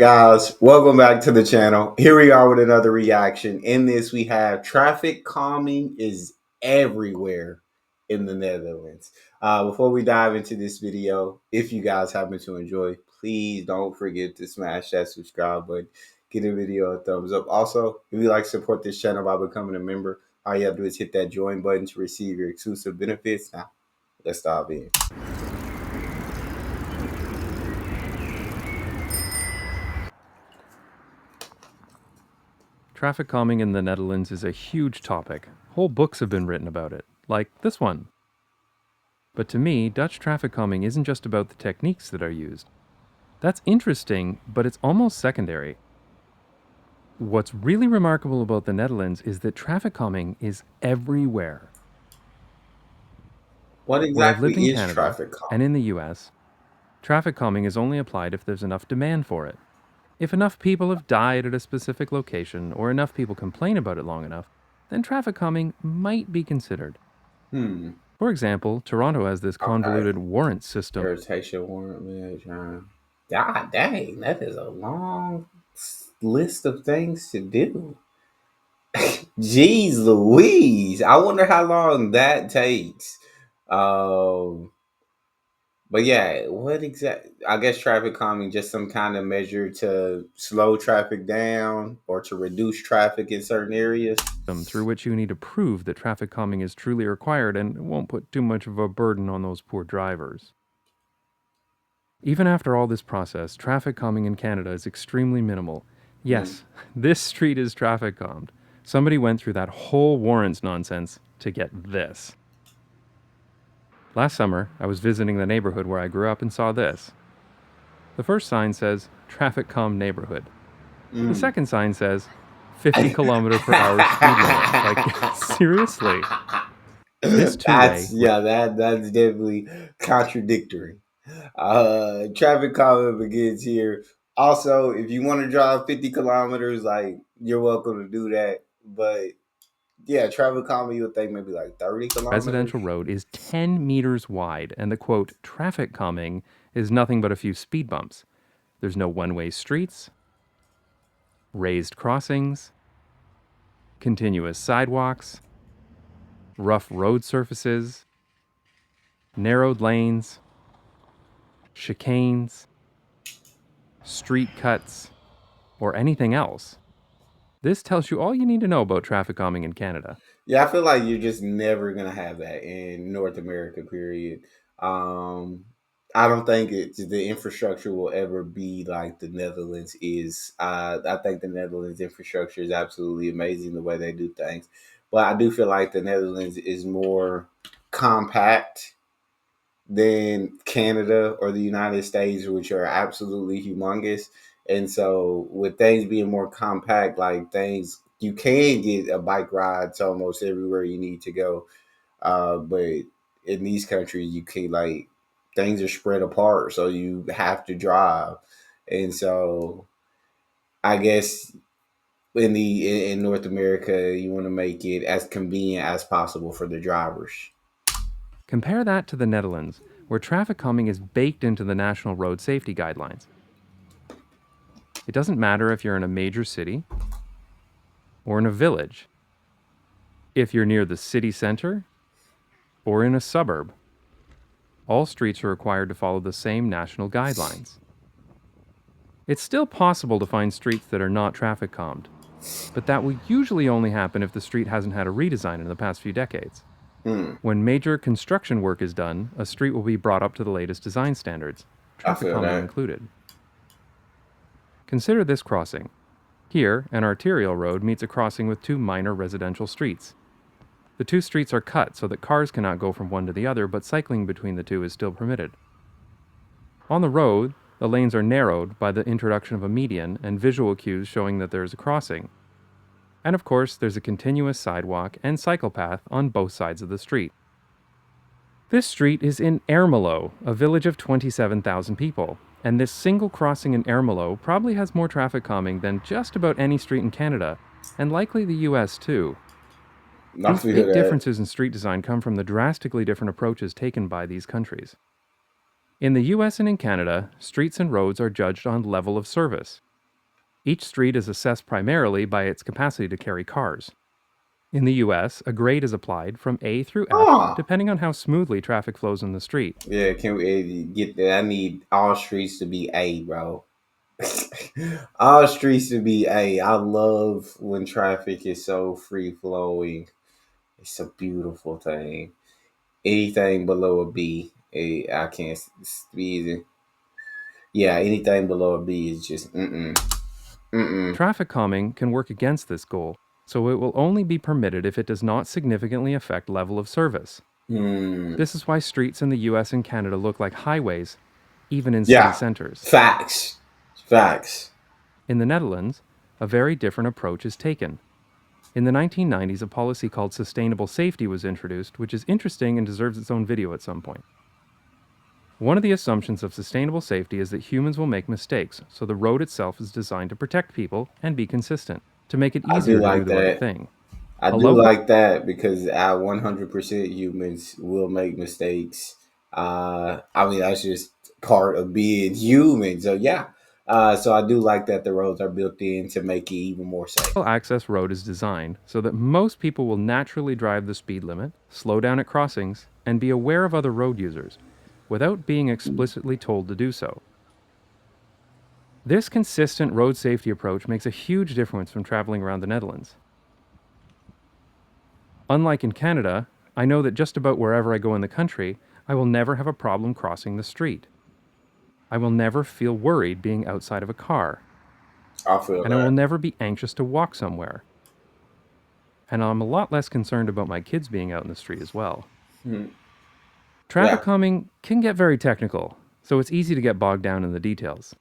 Guys, welcome back to the channel. Here we are with another reaction. In this, we have traffic calming is everywhere in the Netherlands. Before we dive into this video, if you guys happen to enjoy, please don't forget to smash that subscribe button. Give the video a thumbs up. Also, if you'd like to support this channel by becoming a member, all you have to do is hit that join button to receive your exclusive benefits. Now, let's dive in. Traffic calming in the Netherlands is a huge topic. Whole books have been written about it, like this one. But to me, Dutch traffic calming isn't just about the techniques that are used. That's interesting, but it's almost secondary. What's really remarkable about the Netherlands is that traffic calming is everywhere. What Where I've lived exactly in is Canada traffic calming? and in the US, traffic calming is only applied if there's enough demand for it. If enough people have died at a specific location, or enough people complain about it long enough, then traffic calming might be considered. For example, Toronto has this convoluted warrant system. Irritation warrant management. God dang, that is a long list of things to do. Jeez Louise. I wonder how long that takes. Um but yeah, what exactly? I guess traffic calming just some kind of measure to slow traffic down or to reduce traffic in certain areas. Through which you need to prove that traffic calming is truly required and won't put too much of a burden on those poor drivers. Even after all this process, traffic calming in Canada is extremely minimal. Yes, this street is traffic calmed. Somebody went through that whole warrants nonsense to get this. Last summer, I was visiting the neighborhood where I grew up and saw this. The first sign says, traffic calm neighborhood. The second sign says, 50 kilometer per hour speed limit. Like, seriously? This two-way... That's definitely contradictory. Traffic calming begins here. Also, if you want to drive 50 kilometers, like, you're welcome to do that. But yeah, traffic calming, you would think maybe like 30 kilometers. Residential road is 10 meters wide, and the quote, traffic calming is nothing but a few speed bumps. There's no one-way streets, raised crossings, continuous sidewalks, rough road surfaces, narrowed lanes, chicanes, street cuts, or anything else. This tells you all you need to know about traffic calming in Canada. Yeah, I feel like you're just never gonna have that in North America, period. I don't think the infrastructure will ever be like the Netherlands is. I think the Netherlands infrastructure is absolutely amazing the way they do things, but I do feel like the Netherlands is more compact than Canada or the United States, which are absolutely humongous. And so, with things being more compact, like things, you can get a bike ride to almost everywhere you need to go. But in these countries, you can't, like, things are spread apart, so you have to drive. And so, I guess in North America, you want to make it as convenient as possible for the drivers. Compare that to the Netherlands, where traffic calming is baked into the national road safety guidelines. It doesn't matter if you're in a major city or in a village, if you're near the city center or in a suburb. All streets are required to follow the same national guidelines. It's still possible to find streets that are not traffic calmed, but that will usually only happen if the street hasn't had a redesign in the past few decades. When major construction work is done, a street will be brought up to the latest design standards, traffic calming included. Consider this crossing. Here, an arterial road meets a crossing with two minor residential streets. The two streets are cut so that cars cannot go from one to the other, but cycling between the two is still permitted. On the road, the lanes are narrowed by the introduction of a median and visual cues showing that there is a crossing. And of course, there's a continuous sidewalk and cycle path on both sides of the street. This street is in Ermelo, a village of 27,000 people, and this single crossing in Ermelo probably has more traffic calming than just about any street in Canada, and likely the US too. These big differences in street design come from the drastically different approaches taken by these countries. In the US and in Canada, streets and roads are judged on level of service. Each street is assessed primarily by its capacity to carry cars. In the US, a grade is applied from A through F Oh, depending on how smoothly traffic flows in the street. yeah. Can we get that? I need all streets to be A, bro. All streets to be A. I love when traffic is so free flowing. It's a beautiful thing. Anything below a B, I can't. It's easy. Yeah, anything below a B is just mm. Traffic calming can work against this goal, so it will only be permitted if it does not significantly affect level of service. Hmm. This is why streets in the US and Canada look like highways, even in city Yeah, centers. facts, facts. In the Netherlands, a very different approach is taken. In the 1990s, a policy called sustainable safety was introduced, which is interesting and deserves its own video at some point. One of the assumptions of sustainable safety is that humans will make mistakes, so the road itself is designed to protect people and be consistent, to make it I do easier to do like the right that. thing. I A do local like that because I 100% humans will make mistakes. I mean, that's just part of being human. So, yeah. So, I do like that the roads are built in to make it even more safe. access road is designed so that most people will naturally drive the speed limit, slow down at crossings, and be aware of other road users, without being explicitly told to do so. This consistent road safety approach makes a huge difference when traveling around the Netherlands. Unlike in Canada, I know that just about wherever I go in the country, I will never have a problem crossing the street. I will never feel worried being outside of a car, I feel and I will that. never be anxious to walk somewhere. And I'm a lot less concerned about my kids being out in the street as well. Hmm. Traffic Yeah, calming can get very technical, so it's easy to get bogged down in the details.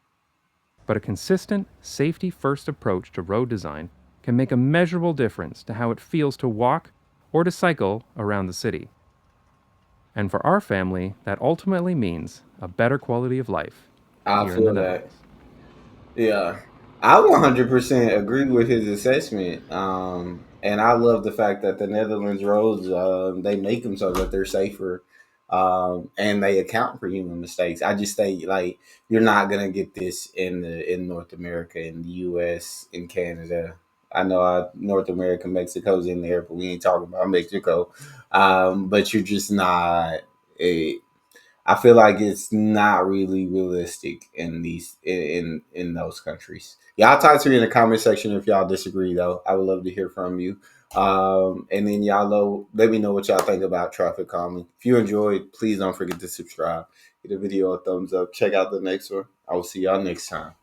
But a consistent, safety first approach to road design can make a measurable difference to how it feels to walk or to cycle around the city. And for our family, that ultimately means a better quality of life I here in the feel that. Netherlands. Yeah, I 100% agree with his assessment. And I love the fact that the Netherlands roads, they make them so that they're safer, and they account for human mistakes. I just think like you're not gonna get this in North America, in the U.S., in Canada. I know North America, Mexico's in there, but we ain't talking about Mexico. But you're just not. eh, I feel like it's not really realistic in these in those countries. Y'all talk to me in the comment section if y'all disagree though. I would love to hear from you. And then y'all let me know what y'all think about traffic calming. If you enjoyed, please don't forget to subscribe. Give the video a thumbs up. Check out the next one. I will see y'all next time.